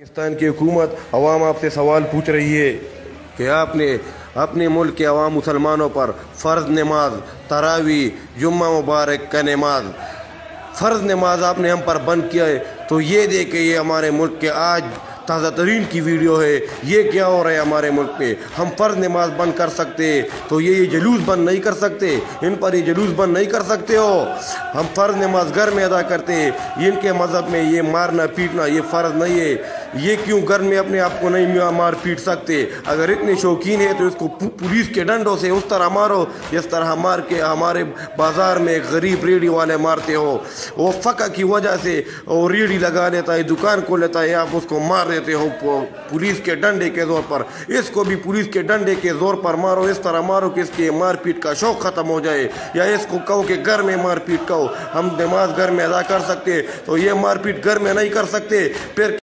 पाकिस्तान की हुकूमत अवाम आपसे सवाल पूछ रही है कि आपने अपने मुल्क के अवाम मुसलमानों पर फ़र्ज़ नमाज तरावी जुम्मा मुबारक का नमाज फ़र्ज़ नमाज आपने हम पर बंद किया है। तो ये देखे ये हमारे मुल्क के आज ताज़ा तरीन की वीडियो है। ये क्या हो रहा है हमारे मुल्क पे। हम फ़र्ज़ नमाज बंद कर सकते तो ये जुलूस बंद नहीं कर सकते। इन पर ये जुलूस बंद नहीं कर सकते हो। हम फ़र्ज़ नमाज घर में अदा करते। इनके मज़हब में ये मारना पीटना ये फ़र्ज़ नहीं है। ये क्यों घर में अपने आप को नहीं मार पीट सकते। अगर इतने शौकीन है तो इसको पुलिस के डंडों से उस तरह मारो जिस तरह मार के हमारे बाज़ार में गरीब रेडी वाले मारते हो। वो फ़का की वजह से वो रेडी लगा लेता है, दुकान खोल लेता है, आप उसको मार देते हो पुलिस के डंडे के ज़ोर पर। इसको भी पुलिस के डंडे के ज़ोर पर मारो, इस तरह मारो कि इसके मारपीट का शौक़ ख़त्म हो जाए। या इसको कहो कि घर में मारपीट कहो। हम नमाज घर में अदा कर सकते तो ये मारपीट घर में नहीं कर सकते। फिर